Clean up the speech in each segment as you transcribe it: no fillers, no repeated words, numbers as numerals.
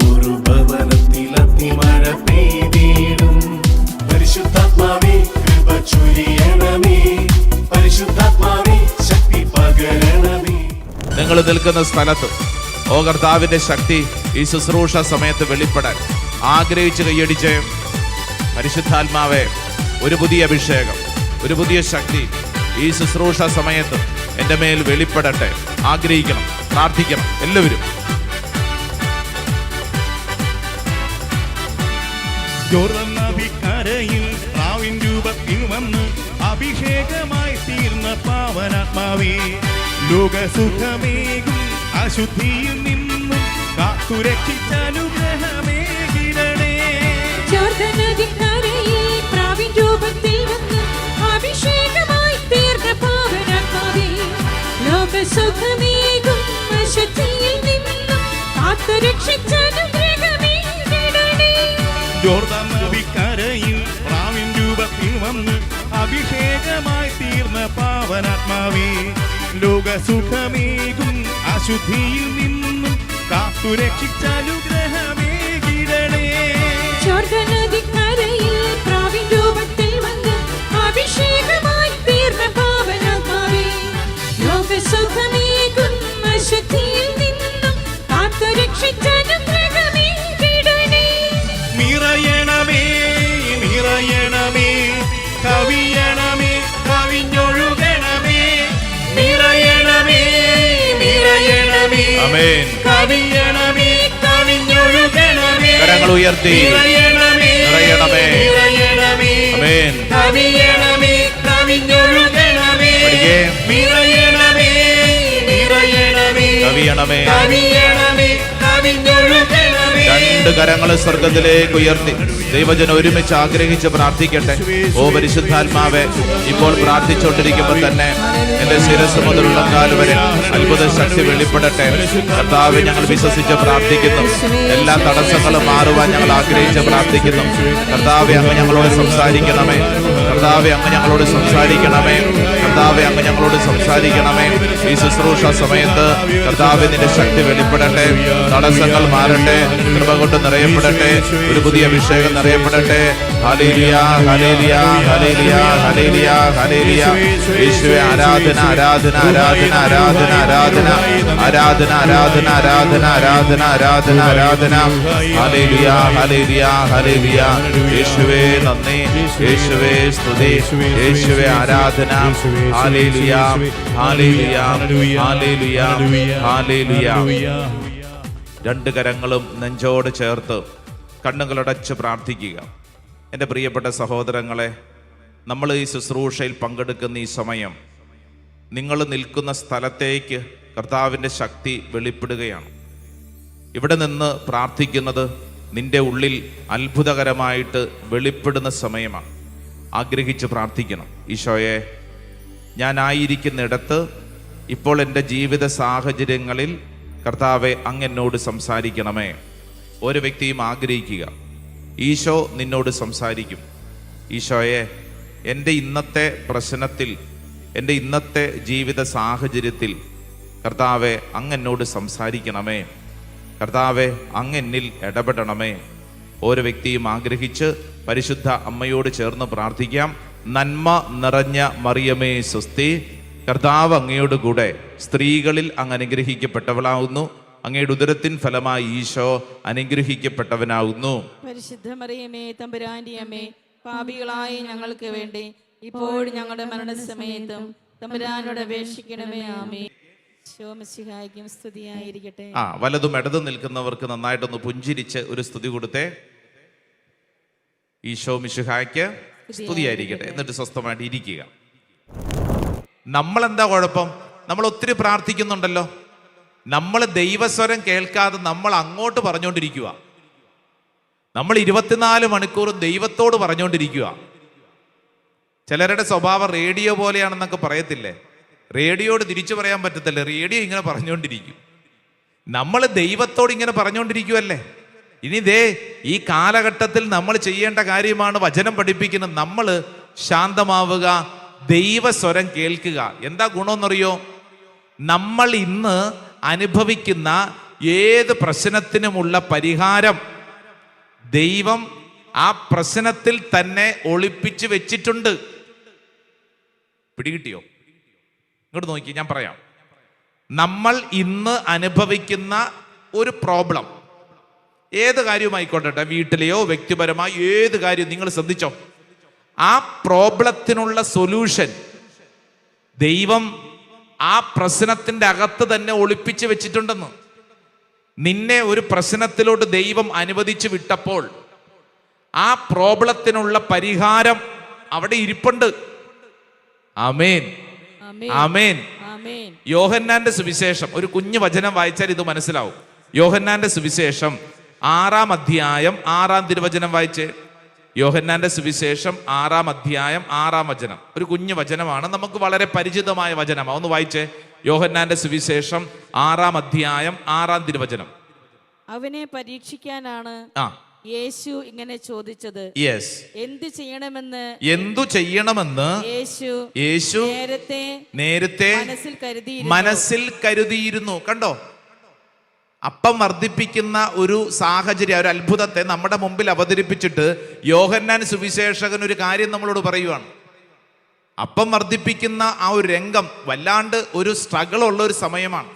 ഒരു ഭവനത്തിൽ അത്തിമഴ പെയ്തിടും. പരിശുദ്ധാത്മാവേ കൃപ ചൊരിയണമേ, പരിശുദ്ധാത്മാവേ ശക്തി പകരണമേ. നിങ്ങൾ നിൽക്കുന്ന സ്ഥലത്ത് ഓ കർത്താവിന്റെ ശക്തി ഈ ശുശ്രൂഷ സമയത്ത് വെളിപ്പെടാൻ ആഗ്രഹിച്ച് കൈയടിച്ച് പരിശുദ്ധാത്മാവേ, ഒരു പുതിയ അഭിഷേകം, ഒരു പുതിയ ശക്തി ഈ ശുശ്രൂഷ സമയത്ത് എൻ്റെ മേൽ വെളിപ്പെടട്ടെ. ആഗ്രഹിക്കണം, പ്രാർത്ഥിക്കണം എല്ലാവരും. യോർദാൻ നദിക്കരയിൽ പ്രാവിൻ രൂപത്തിൽ വന്ന് അഭിഷേകമായി തീർന്ന പാവനാത്മാവേ, ലോകസുഖമേകും അശുദ്ധിയിൽ നിന്നും കാത്തുരക്ഷിച്ച അനുഗ്രഹമേകിടണേ. യോർദാൻ നദിക്കരയിൽ പ്രാവിൻ രൂപത്തിൽ വന്ന് അഭിഷേകമായി തീർന്ന പാവനാത്മാവേ, ലോകസുഖമേകും അശുദ്ധിയിൽ നിന്നും കാത്തുരക്ഷിച്ച അനുഗ്രഹമേകിടണേ. യോർദാൻ നദിക്കരയിൽ പ്രാവിൻ രൂപത്തിൽ വന്ന് അഭിഷേകമായി തീർന്ന പാവനാത്മാവേ, ലോകസുഖമേകും അശുദ്ധിയിൽ നിന്നും കാത്തുരക്ഷിച്ച അനുഗ്രഹമേകിടണേ. യോർദാൻ നദിക്കരയിൽ പ്രാവിൻ രൂപത്തിൽ വന്ന് അഭിഷേകമായി തീർന്ന പാവനാത്മാവേ, ലോകസുഖമേകും അശുദ്ധിയിൽ നിന്നും കാത്തുരക്ഷിച്ച അനുഗ്രഹമേകിടണേ. നിറയണമേ നിറയണമേ, കവിയണമേ കവിഞ്ഞൊഴുകണമേ. നിറയണമേ നിറയണമേ, ആമേൻ. കവിയണമേ കവിഞ്ഞൊഴുകണമേ. കരങ്ങൾ ഉയർത്തി നിറയണമേ നിറയണമേ. നിറയണമേ, ആമേൻ. കവിയണമേ കവിഞ്ഞൊഴുകണമേ. പഠിക്കേ. നിറയണമേ നിറയണമേ, കവിയണമേ. കവിയണമേ കവിഞ്ഞൊഴുകണമേ. രണ്ട് കരങ്ങൾ സ്വർഗത്തിലേക്ക് ഉയർത്തി ദൈവജനം ഒരുമിച്ച് ആഗ്രഹിച്ച് പ്രാർത്ഥിക്കട്ടെ. ഓ പരിശുദ്ധാത്മാവേ, ഇപ്പോൾ പ്രാർത്ഥിച്ചുകൊണ്ടിരിക്കുമ്പോൾ തന്നെ എന്റെ ശിരസ് മുതലുള്ള കാല് വരെ അത്ഭുത ശക്തി വെളിപ്പെടട്ടെ. കർത്താവെ, ഞങ്ങൾ വിശ്വസിച്ച് പ്രാർത്ഥിക്കുന്നു. എല്ലാ തടസ്സങ്ങളും മാറുവാൻ ഞങ്ങൾ ആഗ്രഹിച്ച് പ്രാർത്ഥിക്കുന്നു. കർത്താവെ, അങ്ങ് ഞങ്ങളോട് സംസാരിക്കണമേ. കർത്താവെ, അങ്ങ് ഞങ്ങളോട് സംസാരിക്കണമേ. കർത്താവെ, അങ്ങ് ഞങ്ങളോട് സംസാരിക്കണമേ. ഈ ശുശ്രൂഷ സമയത്ത് കർത്താവെ, നിന്റെ ശക്തി വെളിപ്പെടട്ടെ. തടസ്സങ്ങൾ മാറട്ടെ. കൃപ കൊണ്ട് നിറയപ്പെടട്ടെ. ഒരു പുതിയ അഭിഷേകം നിറയപ്പെടട്ടെ. Hallelujah hallelujah hallelujah hallelujah hallelujah. യേശുവേ, ആരാധന ആരാധന ആരാധന ആരാധന ആരാധന ആരാധന ആരാധന ആരാധന ആരാധന ആരാധന ആരാധന. Hallelujah hallelujah hallelujah. യേശുവേ നന്ദി, യേശുവേ സ്തുതി, യേശുവേ ആരാധന. Hallelujah hallelujah hallelujah hallelujah. രണ്ട് കരങ്ങളും നെഞ്ചോട് ചേർത്ത് കണ്ണുകളടച്ച് പ്രാർത്ഥിക്കുക. എൻ്റെ പ്രിയപ്പെട്ട സഹോദരങ്ങളെ, നമ്മൾ ഈ ശുശ്രൂഷയിൽ പങ്കെടുക്കുന്ന ഈ സമയം നിങ്ങൾ നിൽക്കുന്ന സ്ഥലത്തേക്ക് കർത്താവിൻ്റെ ശക്തി വെളിപ്പെടുകയാണ്. ഇവിടെ നിന്ന് പ്രാർത്ഥിക്കുന്നത് നിന്റെ ഉള്ളിൽ അത്ഭുതകരമായിട്ട് വെളിപ്പെടുന്ന സമയമാണ്. ആഗ്രഹിച്ച് പ്രാർത്ഥിക്കണം. ഈശോയെ, ഞാനായിരിക്കുന്നിടത്ത് ഇപ്പോൾ എൻ്റെ ജീവിത സാഹചര്യങ്ങളിൽ കർത്താവെ, അങ്ങ് എന്നോട് സംസാരിക്കണമേ. ഒരു വ്യക്തിയും ആഗ്രഹിക്കുക, ഈശോ നിന്നോട് സംസാരിക്കും. ഈശോയെ, എൻ്റെ ഇന്നത്തെ പ്രശ്നത്തിൽ, എൻ്റെ ഇന്നത്തെ ജീവിത സാഹചര്യത്തിൽ കർത്താവെ, അങ്ങ് എന്നോട് സംസാരിക്കണമേ. കർത്താവെ, അങ്ങ് എന്നിൽ ഇടപെടണമേ. ഓരോ വ്യക്തിയും ആഗ്രഹിച്ച് പരിശുദ്ധ അമ്മയോട് ചേർന്ന് പ്രാർത്ഥിക്കാം. നന്മ നിറഞ്ഞ മറിയമേ സ്വസ്തി, കർത്താവ് അങ്ങയോട് കൂടെ സ്ത്രീകളിൽ അങ്ങ് അനുഗ്രഹിക്കപ്പെട്ടവളാവുന്നു. അങ്ങയുടെ ഉദരത്തിൻ ഫലമായി ഈശോ അനുഗ്രഹിക്കപ്പെട്ടവനാവുന്നു. പരിശുദ്ധ മറിയമേ, തമ്പുരാന്റെ അമ്മേ, പാപികളായ ഞങ്ങൾക്ക് വേണ്ടി ഇപ്പോഴും ഞങ്ങളുടെ മരണസമയത്തും തമ്പുരാനോട് അപേക്ഷിക്കണമേ. ആമേൻ. ശോമസിഹായിക്കും സ്തുതിയായിരിക്കട്ടെ. വലതും ഇടതും നിൽക്കുന്നവർക്ക് നന്നായിട്ടൊന്ന് പുഞ്ചിരിച്ച് ഒരു സ്തുതി കൊടുത്തേ. ഈശോ മിശിഹായ്ക്ക് സ്തുതിയായിരിക്കട്ടെ. എന്നിട്ട് സ്വസ്ഥമായിട്ട് ഇരിക്കുക. നമ്മളെന്താ കുഴപ്പം? നമ്മൾ ഒത്തിരി പ്രാർത്ഥിക്കുന്നുണ്ടല്ലോ. നമ്മൾ ദൈവസ്വരം കേൾക്കാതെ നമ്മൾ അങ്ങോട്ട് പറഞ്ഞുകൊണ്ടിരിക്കുക. നമ്മൾ 24 മണിക്കൂറും ദൈവത്തോട് പറഞ്ഞുകൊണ്ടിരിക്കുക. ചിലരുടെ സ്വഭാവം റേഡിയോ പോലെയാണെന്നൊക്കെ പറയത്തില്ലേ? റേഡിയോട് തിരിച്ചു പറയാൻ പറ്റത്തില്ല. റേഡിയോ ഇങ്ങനെ പറഞ്ഞുകൊണ്ടിരിക്കും. നമ്മൾ ദൈവത്തോട് ഇങ്ങനെ പറഞ്ഞുകൊണ്ടിരിക്കുവല്ലേ. ഇനി ഈ കാലഘട്ടത്തിൽ നമ്മൾ ചെയ്യേണ്ട കാര്യമാണ് വചനം പഠിപ്പിക്കുന്നത്. നമ്മൾ ശാന്തമാവുക, ദൈവസ്വരം കേൾക്കുക. എന്താ ഗുണമെന്നറിയോ? നമ്മൾ ഇന്ന് അനുഭവിക്കുന്ന ഏത് പ്രശ്നത്തിനുമുള്ള പരിഹാരം ദൈവം ആ പ്രശ്നത്തിൽ തന്നെ ഒളിപ്പിച്ച് വെച്ചിട്ടുണ്ട്. പിടികിട്ടിയോ? ഇങ്ങോട്ട് നോക്കി, ഞാൻ പറയാം. നമ്മൾ ഇന്ന് അനുഭവിക്കുന്ന ഒരു പ്രോബ്ലം, ഏത് കാര്യവുമായിക്കോട്ടെ, വീട്ടിലെയോ വ്യക്തിപരമായ ഏത് കാര്യം നിങ്ങൾ ശ്രദ്ധിച്ചോ, ആ പ്രോബ്ലത്തിനുള്ള സൊല്യൂഷൻ ദൈവം ആ പ്രശ്നത്തിന്റെ അകത്ത് തന്നെ ഒളിപ്പിച്ച് വെച്ചിട്ടുണ്ടെന്ന്. നിന്നെ ഒരു പ്രശ്നത്തിലോട്ട് ദൈവം അനുവദിച്ചു വിട്ടപ്പോൾ ആ പ്രോബ്ലത്തിനുള്ള പരിഹാരം അവിടെ ഇരിപ്പുണ്ട്. ആമേൻ, ആമേൻ. യോഹന്നാന്റെ സുവിശേഷം, ഒരു കുഞ്ഞു വചനം വായിച്ചാൽ ഇത് മനസ്സിലാവും. യോഹന്നാന്റെ സുവിശേഷം 6-ാം അധ്യായം 6-ാം തിരുവചനം വായിച്ചേ. യോഹന്നാന്റെ സുവിശേഷം 6-ാം അധ്യായം 6-ാം വചനം. ഒരു കുഞ്ഞു വചനമാണ്, നമുക്ക് വളരെ പരിചിതമായ വചനമാണ്. ഒന്ന് വായിച്ചേ. യോഹന്നാന്റെ സുവിശേഷം 6-ാം അധ്യായം 6-ാം തിരുവചനം. അവനെ പരീക്ഷിക്കാനാണ് യേശു ഇങ്ങനെ ചോദിച്ചത്. യെസ്. എന്തു ചെയ്യണമെന്ന് യേശു നേരത്തെ മനസ്സിൽ കരുതിയിരുന്നു. കണ്ടോ? അപ്പം വർദ്ധിപ്പിക്കുന്ന ഒരു സാഹചര്യം, ഒരു അത്ഭുതത്തെ നമ്മുടെ മുമ്പിൽ അവതരിപ്പിച്ചിട്ട് യോഹന്നാൻ സുവിശേഷകൻ ഒരു കാര്യം നമ്മളോട് പറയുവാണ്. അപ്പം വർദ്ധിപ്പിക്കുന്ന ആ ഒരു രംഗം വല്ലാണ്ട് ഒരു സ്ട്രഗിൾ ഉള്ള ഒരു സമയമാണ്.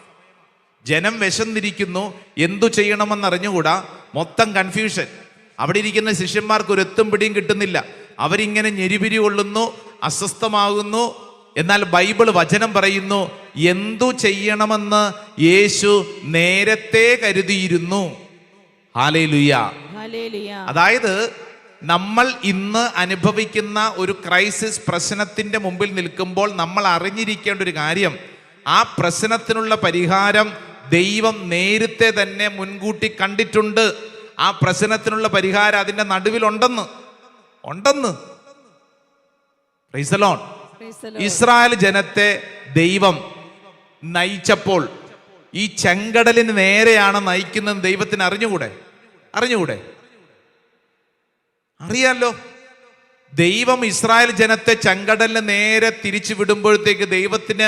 ജനം വിശന്നിരിക്കുന്നു, എന്തു ചെയ്യണമെന്നറിഞ്ഞുകൂടാ, മൊത്തം കൺഫ്യൂഷൻ. അവിടെ ഇരിക്കുന്ന ശിഷ്യന്മാർക്ക് ഒരു എത്തും പിടിയും കിട്ടുന്നില്ല. അവരിങ്ങനെ ഞെരിപിരി കൊള്ളുന്നു, അസ്വസ്ഥമാകുന്നു. എന്നാൽ ബൈബിൾ വചനം പറയുന്നു, എന്തു ചെയ്യണമെന്ന് യേശു നേരത്തെ കരുതിയിരുന്നു. ഹല്ലേലൂയ. അതായത് നമ്മൾ ഇന്ന് അനുഭവിക്കുന്ന ഒരു ക്രൈസിസ് പ്രശ്നത്തിന്റെ മുമ്പിൽ നിൽക്കുമ്പോൾ നമ്മൾ അറിഞ്ഞിരിക്കേണ്ട ഒരു കാര്യം, ആ പ്രശ്നത്തിനുള്ള പരിഹാരം ദൈവം നേരത്തെ തന്നെ മുൻകൂട്ടി കണ്ടിട്ടുണ്ട്. ആ പ്രശ്നത്തിനുള്ള പരിഹാരം അതിന്റെ നടുവിലുണ്ടെന്ന്. Praise the lord. ഇസ്രായേൽ ജനത്തെ ദൈവം നയിച്ചപ്പോൾ ഈ ചെങ്കടലിന് നേരെയാണ് നയിക്കുന്നത് ദൈവത്തിന് അറിഞ്ഞുകൂടെ? അറിയാലോ. ദൈവം ഇസ്രായേൽ ജനത്തെ ചെങ്കടലിന് നേരെ തിരിച്ചു വിടുമ്പോഴത്തേക്ക് ദൈവത്തിന്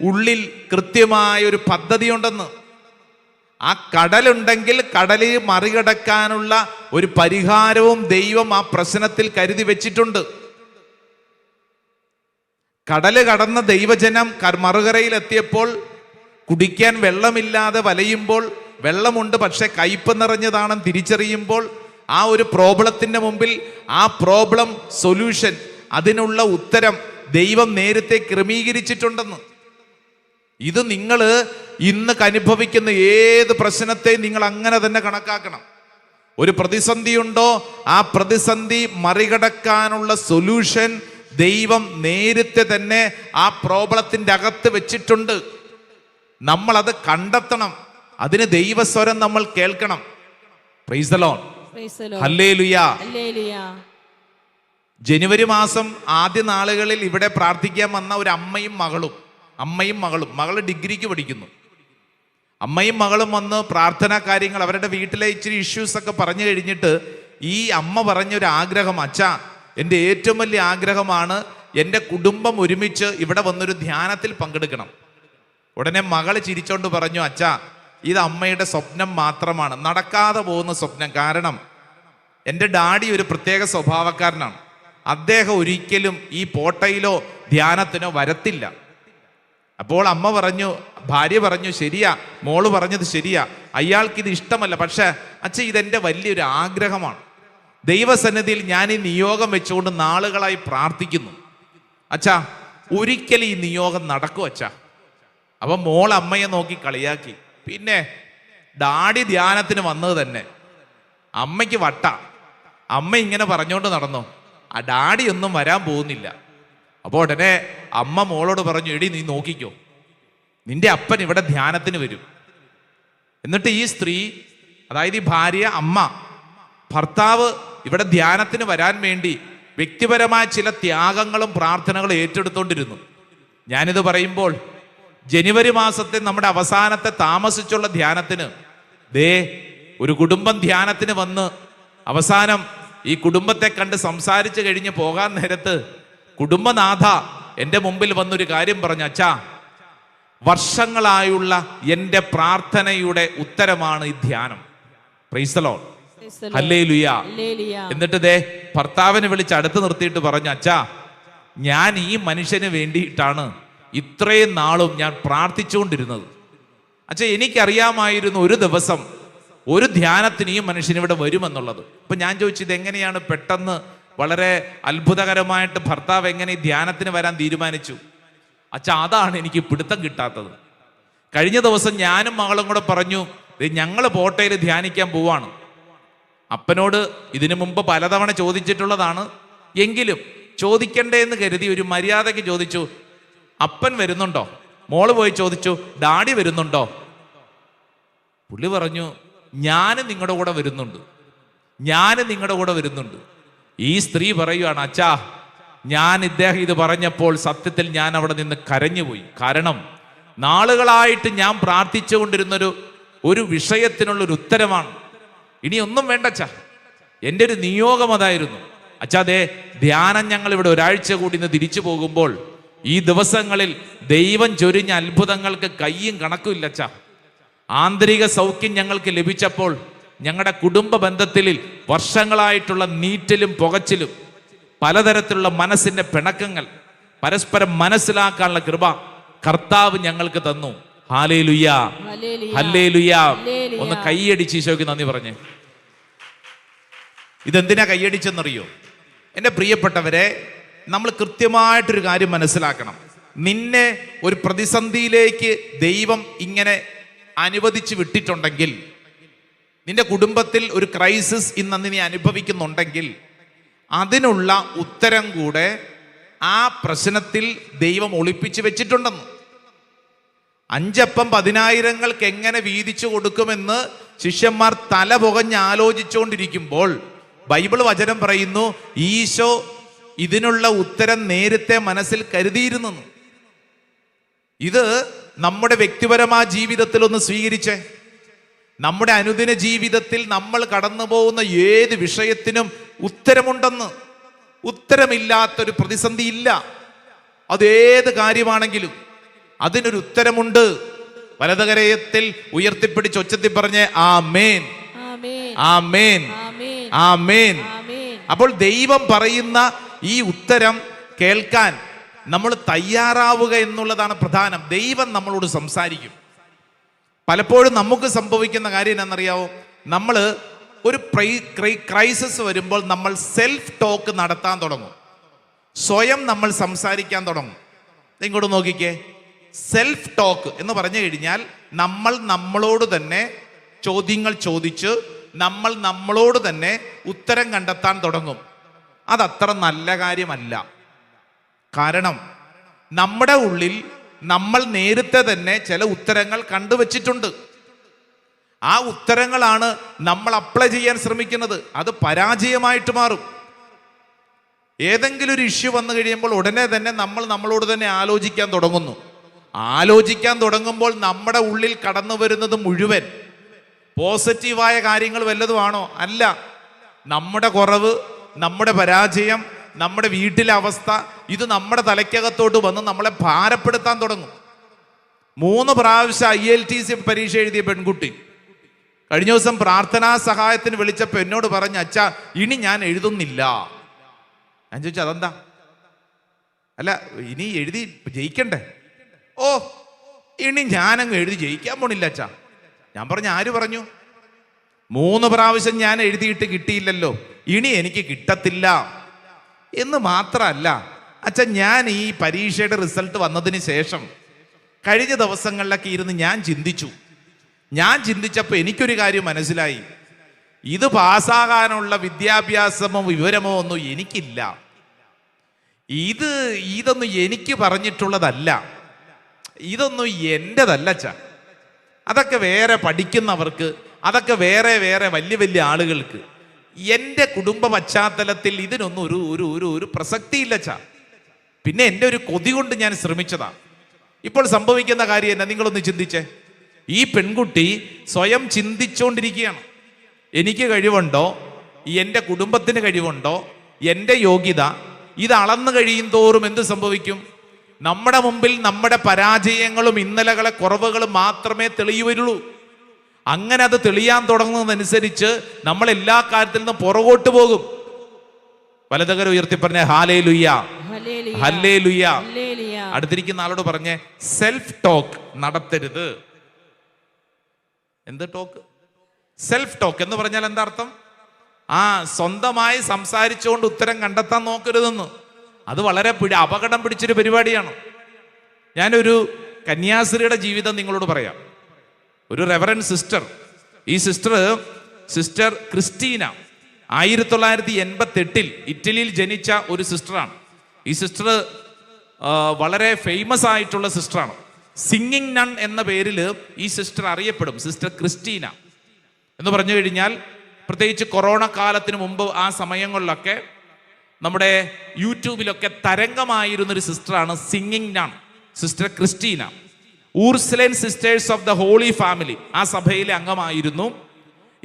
ഉള്ളിൽ കൃത്യമായ ഒരു പദ്ധതി ഉണ്ടെന്ന്. ആ കടലുണ്ടെങ്കിൽ കടലിൽ മറികടക്കാനുള്ള ഒരു പരിഹാരവും ദൈവം ആ പ്രശ്നത്തിൽ കരുതി വെച്ചിട്ടുണ്ട്. കടല് കടന്ന ദൈവജനം മറുകരയിലെത്തിയപ്പോൾ കുടിക്കാൻ വെള്ളമില്ലാതെ വലയുമ്പോൾ, വെള്ളമുണ്ട് പക്ഷെ കയ്പ് നിറഞ്ഞതാണെന്ന് തിരിച്ചറിയുമ്പോൾ, ആ ഒരു പ്രോബ്ലത്തിന്റെ മുമ്പിൽ ആ പ്രോബ്ലം സൊല്യൂഷൻ, അതിനുള്ള ഉത്തരം ദൈവം നേരത്തെ ക്രമീകരിച്ചിട്ടുണ്ടെന്ന്. ഇത് നിങ്ങൾ ഇന്ന് അനുഭവിക്കുന്ന ഏത് പ്രശ്നത്തെയും നിങ്ങൾ അങ്ങനെ തന്നെ കണക്കാക്കണം. ഒരു പ്രതിസന്ധിയുണ്ടോ, ആ പ്രതിസന്ധി മറികടക്കാനുള്ള സൊല്യൂഷൻ ദൈവം നേരത്തെ തന്നെ ആ പ്രോബ്ലത്തിന്റെ അകത്ത് വെച്ചിട്ടുണ്ട്. നമ്മൾ അത് കണ്ടെത്തണം. അതിന് ദൈവസ്വരം നമ്മൾ കേൾക്കണം. Price the Lord. ഹല്ലേലൂയ. ജനുവരി മാസം ആദ്യ നാളുകളിൽ ഇവിടെ പ്രാർത്ഥിക്കാൻ വന്ന ഒരു അമ്മയും മകളും. മകള് ഡിഗ്രിക്ക് പഠിക്കുന്നു. അമ്മയും മകളും വന്ന് പ്രാർത്ഥനാ കാര്യങ്ങൾ, അവരുടെ വീട്ടിലെ ഇച്ചിരി ഇഷ്യൂസ് ഒക്കെ പറഞ്ഞു കഴിഞ്ഞിട്ട് ഈ അമ്മ പറഞ്ഞൊരു ആഗ്രഹം, അച്ഛാ എൻ്റെ ഏറ്റവും വലിയ ആഗ്രഹമാണ് എൻ്റെ കുടുംബം ഒരുമിച്ച് ഇവിടെ വന്നൊരു ധ്യാനത്തിൽ പങ്കെടുക്കണം. ഉടനെ മകള് ചിരിച്ചോണ്ട് പറഞ്ഞു, അച്ഛാ ഇത് അമ്മയുടെ സ്വപ്നം മാത്രമാണ്, നടക്കാതെ പോകുന്ന സ്വപ്നം. കാരണം എൻ്റെ ഡാഡി ഒരു പ്രത്യേക സ്വഭാവക്കാരനാണ്. അദ്ദേഹം ഒരിക്കലും ഈ പോട്ടയിലോ ധ്യാനത്തിനോ വരത്തില്ല. അപ്പോൾ അമ്മ പറഞ്ഞു, ഭാര്യ പറഞ്ഞു, ശരിയാ, മോള് പറഞ്ഞത് ശരിയാ, അയാൾക്ക് ഇത് ഇഷ്ടമല്ല. പക്ഷെ അച്ഛൻ ഇതെൻ്റെ വലിയൊരു ആഗ്രഹമാണ്. ദൈവസന്നിധിയിൽ ഞാൻ ഈ നിയോഗം വെച്ചുകൊണ്ട് നാളുകളായി പ്രാർത്ഥിക്കുന്നു. അച്ഛാ ഒരിക്കലും ഈ നിയോഗം നടക്കും അച്ഛാ. അപ്പൊ മോൾ അമ്മയെ നോക്കി കളിയാക്കി. പിന്നെ ഡാഡി ധ്യാനത്തിന് വന്നത് തന്നെ അമ്മയ്ക്ക് വട്ട. അമ്മ ഇങ്ങനെ പറഞ്ഞോണ്ട് നടന്നു, ആ ഡാഡി ഒന്നും വരാൻ പോകുന്നില്ല. അപ്പോൾ ഉടനെ അമ്മ മോളോട് പറഞ്ഞു, എടി നീ നോക്കിക്കോ, നിന്റെ അപ്പൻ ഇവിടെ ധ്യാനത്തിന് വരും. എന്നിട്ട് ഈ സ്ത്രീ, അതായത് ഈ ഭാര്യ, അമ്മ, ഭർത്താവ് ഇവിടെ ധ്യാനത്തിന് വരാൻ വേണ്ടി വ്യക്തിപരമായ ചില ത്യാഗങ്ങളും പ്രാർത്ഥനകളും ഏറ്റെടുത്തോണ്ടിരുന്നു. ഞാനിത് പറയുമ്പോൾ ജനുവരി മാസത്തെ നമ്മുടെ അവസാനത്തെ താമസിച്ചുള്ള ധ്യാനത്തിന് ഒരു കുടുംബം ധ്യാനത്തിന് വന്ന് അവസാനം ഈ കുടുംബത്തെ കണ്ട് സംസാരിച്ചു കഴിഞ്ഞ് പോകാൻ നേരത്ത് കുടുംബനാഥ എൻ്റെ മുമ്പിൽ വന്നൊരു കാര്യം പറഞ്ഞു, അച്ഛാ വർഷങ്ങളായുള്ള എൻ്റെ പ്രാർത്ഥനയുടെ ഉത്തരമാണ് ഈ ധ്യാനം. Price the Lord. ഹല്ലേലൂയ. എന്നിട്ട് ദേ ഭർത്താവിനെ വിളിച്ച് അടുത്ത് നിർത്തിയിട്ട് പറഞ്ഞു, അച്ഛാ, ഞാൻ ഈ മനുഷ്യന് വേണ്ടിയിട്ടാണ് ഇത്രയും നാളും ഞാൻ പ്രാർത്ഥിച്ചുകൊണ്ടിരുന്നത്. അച്ഛാ, എനിക്കറിയാമായിരുന്നു ഒരു ദിവസം ഒരു ധ്യാനത്തിന് ഈ മനുഷ്യൻ ഇവിടെ വരുമെന്നുള്ളത്. അപ്പൊ ഞാൻ ചോദിച്ചു, ഇതെങ്ങനെയാണ് പെട്ടെന്ന് വളരെ അത്ഭുതകരമായിട്ട് ഭർത്താവ് എങ്ങനെ ഈ ധ്യാനത്തിന് വരാൻ തീരുമാനിച്ചു? അച്ഛാ, അതാണ് എനിക്ക് പിടുത്തം കിട്ടാത്തത്. കഴിഞ്ഞ ദിവസം ഞാനും മകളും കൂടെ പറഞ്ഞു, ഞങ്ങൾ പോട്ടയിൽ ധ്യാനിക്കാൻ പോവാണ്. അപ്പനോട് ഇതിനു മുമ്പ് പലതവണ ചോദിച്ചിട്ടുള്ളതാണ്, എങ്കിലും ചോദിക്കണ്ടേ എന്ന് കരുതി ഒരു മര്യാദയ്ക്ക് ചോദിച്ചു, അപ്പൻ വരുന്നുണ്ടോ? മോള് പോയി ചോദിച്ചു, ഡാഡി വരുന്നുണ്ടോ? പുള്ളി പറഞ്ഞു, ഞാൻ നിങ്ങളുടെ കൂടെ വരുന്നുണ്ട്, ഞാൻ നിങ്ങളുടെ കൂടെ വരുന്നുണ്ട്. ഈ സ്ത്രീ പറയുകയാണ്, അച്ഛാ, ഞാൻ ഇദ്ദേഹം ഇത് പറഞ്ഞപ്പോൾ സത്യത്തിൽ ഞാൻ അവിടെ നിന്ന് കരഞ്ഞുപോയി. കാരണം നാളുകളായിട്ട് ഞാൻ പ്രാർത്ഥിച്ചുകൊണ്ടിരുന്നൊരു വിഷയത്തിനുള്ളൊരു ഉത്തരമാണ്. ഇനി ഒന്നും വേണ്ട അച്ഛാ, എൻ്റെ ഒരു നിയോഗം അതായിരുന്നു. അച്ഛാ, അതെ, ധ്യാനം ഞങ്ങൾ ഇവിടെ ഒരാഴ്ച കൂടി ഇന്ന് തിരിച്ചു പോകുമ്പോൾ ഈ ദിവസങ്ങളിൽ ദൈവം ചൊരിഞ്ഞ അത്ഭുതങ്ങൾക്ക് കയ്യും കണക്കുമില്ല അച്ഛാ. ആന്തരിക സൗഖ്യം ഞങ്ങൾക്ക് ലഭിച്ചപ്പോൾ ഞങ്ങളുടെ കുടുംബ ബന്ധത്തിൽ വർഷങ്ങളായിട്ടുള്ള നീറ്റലും പുകച്ചിലും പലതരത്തിലുള്ള മനസ്സിന്റെ പിണക്കങ്ങൾ പരസ്പരം മനസ്സിലാക്കാനുള്ള കൃപ കർത്താവ് ഞങ്ങൾക്ക് തന്നു. Hallelujah, hallelujah. ഒന്ന് കൈയടിച്ച് ഈശോയ്ക്ക് നന്ദി പറഞ്ഞേ. ഇതെന്തിനാ കൈയടിച്ചെന്നറിയോ? എൻ്റെ പ്രിയപ്പെട്ടവരെ, നമ്മൾ കൃത്യമായിട്ടൊരു കാര്യം മനസ്സിലാക്കണം. നിന്നെ ഒരു പ്രതിസന്ധിയിലേക്ക് ദൈവം ഇങ്ങനെ അനുവദിച്ച് വിട്ടിട്ടുണ്ടെങ്കിൽ, നിന്റെ കുടുംബത്തിൽ ഒരു ക്രൈസിസ് ഇന്ന് നീ അനുഭവിക്കുന്നുണ്ടെങ്കിൽ, അതിനുള്ള ഉത്തരം കൂടെ ആ പ്രശ്നത്തിൽ ദൈവം ഒളിപ്പിച്ച് വെച്ചിട്ടുണ്ടെന്ന്. 5 അപ്പം 10,000 എങ്ങനെ വീതിച്ചു കൊടുക്കുമെന്ന് ശിഷ്യന്മാർ തല പുകഞ്ഞ് ആലോചിച്ചുകൊണ്ടിരിക്കുമ്പോൾ ബൈബിൾ വചനം പറയുന്നു, ഈശോ ഇതിനുള്ള ഉത്തരം നേരത്തെ മനസ്സിൽ കരുതിയിരുന്നു. ഇത് നമ്മുടെ വ്യക്തിപരമായ ജീവിതത്തിൽ ഒന്ന് സ്വീകരിച്ചേ. നമ്മുടെ അനുദിന ജീവിതത്തിൽ നമ്മൾ കടന്നു പോകുന്ന ഏത് വിഷയത്തിനും ഉത്തരമുണ്ടെന്ന്. ഉത്തരമില്ലാത്തൊരു പ്രതിസന്ധി ഇല്ല. അതേത് കാര്യമാണെങ്കിലും അതിനൊരു ഉത്തരമുണ്ട്. വലതുകരത്തിൽ ഉയർത്തിപ്പിടിച്ച് ഒച്ചത്തിൽ പറഞ്ഞേ ആമേൻ, ആമേൻ, ആമേൻ. അപ്പോൾ ദൈവം പറയുന്ന ഈ ഉത്തരം കേൾക്കാൻ നമ്മൾ തയ്യാറാവുക എന്നുള്ളതാണ് പ്രധാനം. ദൈവം നമ്മളോട് സംസാരിക്കും. പലപ്പോഴും നമുക്ക് സംഭവിക്കുന്ന കാര്യം എന്താണെന്നറിയാവോ? നമ്മൾ ഒരു ക്രൈസിസ് വരുമ്പോൾ നമ്മൾ സെൽഫ് ടോക്ക് നടത്താൻ തുടങ്ങും. സ്വയം നമ്മൾ സംസാരിക്കാൻ തുടങ്ങും. ഇങ്ങോട്ട് നോക്കിക്കേ. സെൽഫ് ടോക്ക് എന്ന് പറഞ്ഞു കഴിഞ്ഞാൽ നമ്മൾ നമ്മളോട് തന്നെ ചോദ്യങ്ങൾ ചോദിച്ച് നമ്മൾ നമ്മളോട് തന്നെ ഉത്തരം കണ്ടെത്താൻ തുടങ്ങും. അതത്ര നല്ല കാര്യമല്ല. കാരണം നമ്മുടെ ഉള്ളിൽ നമ്മൾ നേരത്തെ തന്നെ ചില ഉത്തരങ്ങൾ കണ്ടുവച്ചിട്ടുണ്ട്. ആ ഉത്തരങ്ങളാണ് നമ്മൾ അപ്ലൈ ചെയ്യാൻ ശ്രമിക്കുന്നത്. അത് പരാജയമായിട്ട് മാറും. ഏതെങ്കിലും ഒരു ഇഷ്യൂ വന്നു കഴിയുമ്പോൾ ഉടനെ തന്നെ നമ്മൾ നമ്മളോട് തന്നെ ആലോചിക്കാൻ തുടങ്ങുന്നു. ആലോചിക്കാൻ തുടങ്ങുമ്പോൾ നമ്മുടെ ഉള്ളിൽ കടന്നു വരുന്നത് മുഴുവൻ പോസിറ്റീവായ കാര്യങ്ങൾ വല്ലതുമാണോ? അല്ല. നമ്മുടെ കുറവ്, നമ്മുടെ പരാജയം, നമ്മുടെ വീട്ടിലെ അവസ്ഥ, ഇത് നമ്മുടെ തലയ്ക്കകത്തോട്ട് വന്ന് നമ്മളെ ഭാരപ്പെടുത്താൻ തുടങ്ങും. 3 പ്രാവശ്യം IELTS പരീക്ഷ എഴുതിയ പെൺകുട്ടി കഴിഞ്ഞ ദിവസം പ്രാർത്ഥനാ സഹായത്തിന് വിളിച്ചപ്പോൾ എന്നോട് പറഞ്ഞു, അച്ഛാ, ഇനി ഞാൻ എഴുതുന്നില്ല. ഞാൻ ചോദിച്ചു, അതെന്താ? അല്ല, ഇനി എഴുതി ജയിക്കണ്ടേ? ഓ, ഇനി ഞാനങ്ങ് എഴുതി ജയിക്കാൻ പോണില്ല അച്ഛാ. ഞാൻ പറഞ്ഞു, ആര് പറഞ്ഞു? 3 പ്രാവശ്യം ഞാൻ എഴുതിയിട്ട് കിട്ടിയില്ലല്ലോ, ഇനി എനിക്ക് കിട്ടത്തില്ല എന്ന് മാത്രമല്ല അച്ഛാ, ഞാൻ ഈ പരീക്ഷയുടെ റിസൾട്ട് വന്നതിന് ശേഷം കഴിഞ്ഞ ദിവസങ്ങളിലൊക്കെ ഇരുന്ന് ഞാൻ ചിന്തിച്ചപ്പോൾ എനിക്കൊരു കാര്യം മനസ്സിലായി. ഇത് പാസ്സാകാനുള്ള വിദ്യാഭ്യാസമോ വിവരമോ ഒന്നും എനിക്കില്ല. ഇതൊന്നും എനിക്ക് പറഞ്ഞിട്ടുള്ളതല്ല. ഇതൊന്നും എൻ്റെതല്ല അച്ഛാ. അതൊക്കെ വേറെ പഠിക്കുന്നവർക്ക്, അതൊക്കെ വേറെ വലിയ വലിയ ആളുകൾക്ക്. എൻ്റെ കുടുംബ പശ്ചാത്തലത്തിൽ ഇതിനൊന്നും ഒരു പ്രസക്തിയില്ല അച്ഛാ. പിന്നെ എൻ്റെ ഒരു കൊതി കൊണ്ട് ഞാൻ ശ്രമിച്ചതാ. ഇപ്പോൾ സംഭവിക്കുന്ന കാര്യം എന്നാ? നിങ്ങളൊന്ന് ചിന്തിച്ചേ. ഈ പെൺകുട്ടി സ്വയം ചിന്തിച്ചുകൊണ്ടിരിക്കുകയാണ്, എനിക്ക് കഴിവുണ്ടോ, എൻ്റെ കുടുംബത്തിന് കഴിവുണ്ടോ, എൻ്റെ യോഗ്യത. ഇത് അളന്നു കഴിയും തോറും എന്ത് സംഭവിക്കും? നമ്മുടെ മുമ്പിൽ നമ്മുടെ പരാജയങ്ങളും ഇന്നലകളെ കുറവുകളും മാത്രമേ തെളിയുവരുള്ളൂ. അങ്ങനെ അത് തെളിയാൻ തുടങ്ങുന്നതനുസരിച്ച് നമ്മൾ എല്ലാ കാര്യത്തിൽ നിന്നും പുറകോട്ട് പോകും. വലതുകരം ഉയർത്തി പറഞ്ഞ ഹാലേലുയ്യ, ഹല്ലേലൂയ. അടുത്തിരിക്കുന്ന ആളോട് പറഞ്ഞേ, സെൽഫ് ടോക്ക് നടത്തരുത്. എന്ത് ടോക്ക്? സെൽഫ് ടോക്ക് എന്ന് പറഞ്ഞാൽ എന്താ അർത്ഥം? സ്വന്തമായി സംസാരിച്ചുകൊണ്ട് ഉത്തരം കണ്ടെത്താൻ നോക്കരുതെന്ന്. അത് വളരെ അപകടം പിടിച്ചൊരു പരിപാടിയാണ്. ഞാനൊരു കന്യാസ്ത്രീയുടെ ജീവിതം നിങ്ങളോട് പറയാം. ഒരു റെവറൻഡ് സിസ്റ്റർ, ഈ സിസ്റ്റർ ക്രിസ്റ്റീന 1988 ഇറ്റലിയിൽ ജനിച്ച ഒരു സിസ്റ്ററാണ്. ഈ സിസ്റ്റർ വളരെ ഫേമസ് ആയിട്ടുള്ള സിസ്റ്ററാണ്. സിംഗിങ് നൺ എന്ന പേരിൽ ഈ സിസ്റ്റർ അറിയപ്പെടും. സിസ്റ്റർ ക്രിസ്റ്റീന എന്ന് പറഞ്ഞു കഴിഞ്ഞാൽ, പ്രത്യേകിച്ച് കൊറോണ കാലത്തിന് മുമ്പ് ആ സമയങ്ങളിലൊക്കെ നമ്മുടെ യൂട്യൂബിലൊക്കെ തരംഗമായിരുന്നൊരു സിസ്റ്ററാണ് singing nun, sister Christina. Ursuline sisters of the holy family, ആ സഭയിലെ അംഗമായിരുന്നു.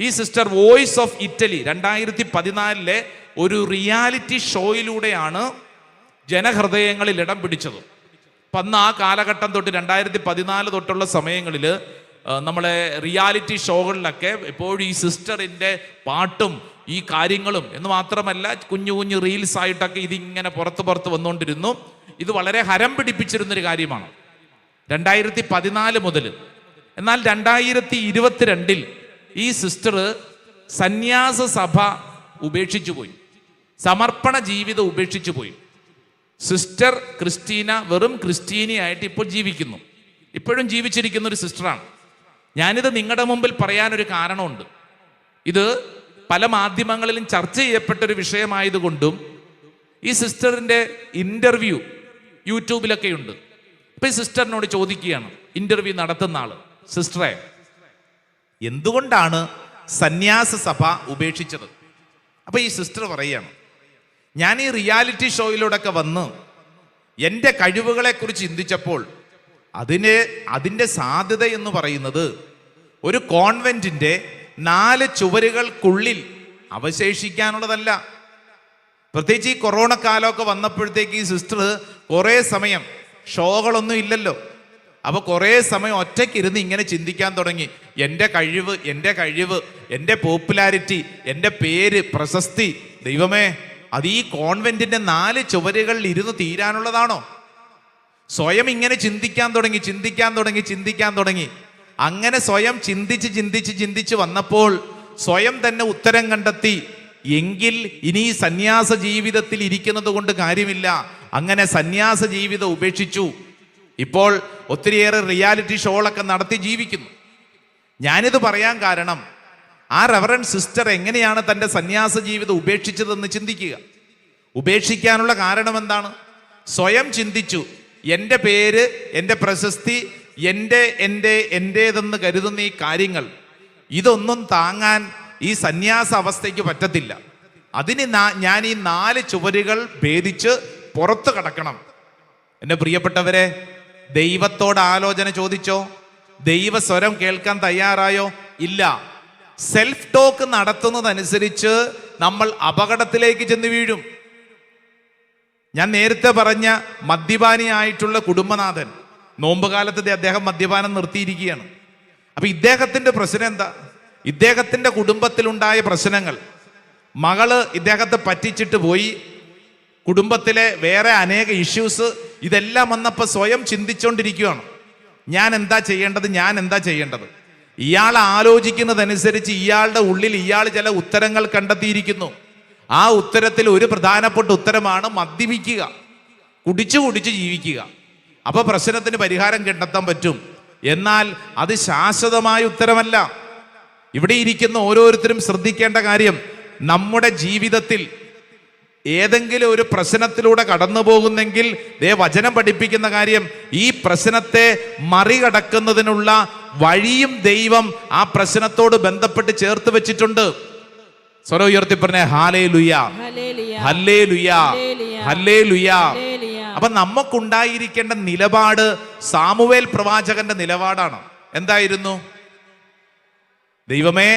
ഈ സിസ്റ്റർ വോയിസ് ഓഫ് ഇറ്റലി 2014 ഒരു റിയാലിറ്റി ഷോയിലൂടെയാണ് ജനഹൃദയങ്ങളിൽ ഇടം പിടിച്ചത്. അപ്പം അന്ന് ആ കാലഘട്ടം തൊട്ട് 2014 തൊട്ടുള്ള സമയങ്ങളിൽ നമ്മളെ റിയാലിറ്റി ഷോകളിലൊക്കെ എപ്പോഴും ഈ സിസ്റ്ററിൻ്റെ പാട്ടും ഈ കാര്യങ്ങളും എന്ന് മാത്രമല്ല കുഞ്ഞു കുഞ്ഞു റീൽസ് ആയിട്ടൊക്കെ ഇതിങ്ങനെ പുറത്ത് വന്നുകൊണ്ടിരുന്നു. ഇത് വളരെ ഹരം പിടിപ്പിച്ചിരുന്നൊരു കാര്യമാണ് 2014 മുതൽ. എന്നാൽ 2022 ഈ സിസ്റ്റർ സന്യാസ സഭ ഉപേക്ഷിച്ചു പോയി, സമർപ്പണ ജീവിതം ഉപേക്ഷിച്ചു പോയി. സിസ്റ്റർ ക്രിസ്റ്റീന വെറും ക്രിസ്റ്റീനിയായിട്ട് ഇപ്പോൾ ജീവിക്കുന്നു, ഇപ്പോഴും ജീവിച്ചിരിക്കുന്ന ഒരു സിസ്റ്ററാണ്. ഞാനിത് നിങ്ങളുടെ മുമ്പിൽ പറയാനൊരു കാരണമുണ്ട്. ഇത് പല മാധ്യമങ്ങളിലും ചർച്ച ചെയ്യപ്പെട്ടൊരു വിഷയമായതുകൊണ്ടും ഈ സിസ്റ്ററിൻ്റെ ഇൻ്റർവ്യൂ യൂട്യൂബിലൊക്കെ ഉണ്ട്. ഇപ്പം ഈ സിസ്റ്ററിനോട് ചോദിക്കുകയാണ്, ഇൻ്റർവ്യൂ നടത്തുന്ന ആള്, സിസ്റ്ററെ എന്തുകൊണ്ടാണ് സന്യാസ സഭ ഉപേക്ഷിച്ചത്? അപ്പം ഈ സിസ്റ്റർ പറയുകയാണ്, ഞാൻ ഈ റിയാലിറ്റി ഷോയിലൂടെയൊക്കെ വന്ന് എൻ്റെ കഴിവുകളെക്കുറിച്ച് ചിന്തിച്ചപ്പോൾ അതിൻ്റെ സാധ്യത എന്ന് പറയുന്നത് ഒരു കോൺവെന്റിൻ്റെ 4 ചുവരുകൾക്കുള്ളിൽ അവശേഷിക്കാനുള്ളതല്ല. പ്രത്യേകിച്ച് ഈ കൊറോണ കാലമൊക്കെ വന്നപ്പോഴത്തേക്ക് ഈ സിസ്റ്റർ കുറേ സമയം, ഷോകളൊന്നും ഇല്ലല്ലോ, അപ്പോൾ കുറേ സമയം ഒറ്റയ്ക്കിരുന്ന് ഇങ്ങനെ ചിന്തിക്കാൻ തുടങ്ങി. എൻ്റെ കഴിവ്, എൻ്റെ പോപ്പുലാരിറ്റി, എൻ്റെ പേര്, പ്രശസ്തി, ദൈവമേ അത് ഈ കോൺവെന്റിൻ്റെ 4 ചുവരുകളിൽ ഇരുന്ന് തീരാനുള്ളതാണോ? സ്വയം ഇങ്ങനെ ചിന്തിക്കാൻ തുടങ്ങി. അങ്ങനെ സ്വയം ചിന്തിച്ച് വന്നപ്പോൾ സ്വയം തന്നെ ഉത്തരം കണ്ടെത്തി, എങ്കിൽ ഇനി സന്യാസ ജീവിതത്തിൽ ഇരിക്കുന്നത് കൊണ്ട് കാര്യമില്ല. അങ്ങനെ സന്യാസ ജീവിതം ഉപേക്ഷിച്ചു. ഇപ്പോൾ ഒത്തിരിയേറെ റിയാലിറ്റി ഷോകളൊക്കെ നടത്തി ജീവിക്കുന്നു. ഞാനിത് പറയാൻ കാരണം, ആ റെവറൻഡ് സിസ്റ്റർ എങ്ങനെയാണ് തൻ്റെ സന്യാസ ജീവിതം ഉപേക്ഷിച്ചതെന്ന് ചിന്തിക്കുക. ഉപേക്ഷിക്കാനുള്ള കാരണം എന്താണ്? സ്വയം ചിന്തിച്ചു, എൻ്റെ പേര്, എൻ്റെ പ്രശസ്തി, എൻ്റേതെന്ന് കരുതുന്ന ഈ കാര്യങ്ങൾ, ഇതൊന്നും താങ്ങാൻ ഈ സന്യാസ അവസ്ഥയ്ക്ക് പറ്റത്തില്ല. അതിന് ഞാൻ ഈ 4 ചുവരുകൾ ഭേദിച്ച് പുറത്ത് കടക്കണം. എൻ്റെ പ്രിയപ്പെട്ടവരെ, ദൈവത്തോട് ആലോചന ചോദിച്ചോ? ദൈവസ്വരം കേൾക്കാൻ തയ്യാറായോ? ഇല്ല. സെൽഫ് ടോക്ക് നടത്തുന്നതനുസരിച്ച് നമ്മൾ അപകടത്തിലേക്ക് ചെന്ന് വീഴും. ഞാൻ നേരത്തെ പറഞ്ഞ മദ്യപാനിയായിട്ടുള്ള കുടുംബനാഥൻ, നോമ്പുകാലത്ത് അദ്ദേഹം മദ്യപാനം നിർത്തിയിരിക്കുകയാണ്. അപ്പൊ ഇദ്ദേഹത്തിന്റെ പ്രശ്നം എന്താ? ഇദ്ദേഹത്തിന്റെ കുടുംബത്തിലുണ്ടായ പ്രശ്നങ്ങൾ, മകള് ഇദ്ദേഹത്തെ പറ്റിച്ചിട്ട് പോയി, കുടുംബത്തിലെ വേറെ അനേക ഇഷ്യൂസ്, ഇതെല്ലാം വന്നപ്പോൾ സ്വയം ചിന്തിച്ചുകൊണ്ടിരിക്കുകയാണ്, ഞാൻ എന്താ ചെയ്യേണ്ടത്. ഇയാൾ ആലോചിക്കുന്നതനുസരിച്ച് ഇയാളുടെ ഉള്ളിൽ ഇയാൾ ചില ഉത്തരങ്ങൾ കണ്ടെത്തിയിരിക്കുന്നു. ആ ഉത്തരത്തിൽ ഒരു പ്രധാനപ്പെട്ട ഉത്തരമാണ് മദ്യപിക്കുക, കുടിച്ചു ജീവിക്കുക. അപ്പൊ പ്രശ്നത്തിന് പരിഹാരം കണ്ടെത്താൻ പറ്റും. എന്നാൽ അത് ശാശ്വതമായ ഉത്തരമല്ല. ഇവിടെ ഇരിക്കുന്ന ഓരോരുത്തരും ശ്രദ്ധിക്കേണ്ട കാര്യം, നമ്മുടെ ജീവിതത്തിൽ ഏതെങ്കിലും ഒരു പ്രശ്നത്തിലൂടെ കടന്നു പോകുന്നെങ്കിൽ വചനം പഠിപ്പിക്കുന്ന കാര്യം, ഈ പ്രശ്നത്തെ മറികടക്കുന്നതിനുള്ള വഴിയും ദൈവം ആ പ്രശ്നത്തോട് ബന്ധപ്പെട്ട് ചേർത്ത് വെച്ചിട്ടുണ്ട്. സ്വരം ഉയർത്തി പറഞ്ഞേ ഹല്ലേലൂയ, ഹല്ലേലൂയ, ഹല്ലേലൂയ. അപ്പൊ നമുക്കുണ്ടായിരിക്കേണ്ട നിലപാട് സാമുവേൽ പ്രവാചകന്റെ നിലപാടാണ്. എന്തായിരുന്നു? ദൈവമേ,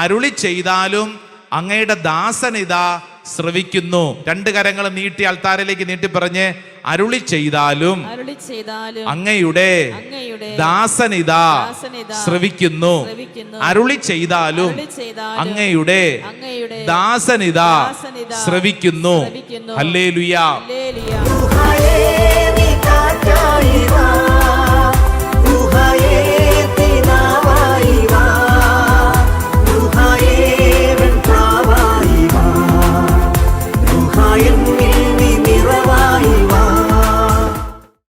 അരുളി ചെയ്താലും അങ്ങയുടെ ദാസനിതാ ശ്രവിക്കുന്നു. രണ്ട് കരങ്ങൾ നീട്ടി അൾത്താരയിലേക്ക് നീട്ടി പറഞ്ഞ് അരുളി ചെയ്താലും അങ്ങയുടെ ദാസനിതാ ശ്രവിക്കുന്നു. അരുളി ചെയ്താലും അങ്ങയുടെ ദാസനിതാ ശ്രവിക്കുന്നു. ഹല്ലേലൂയ.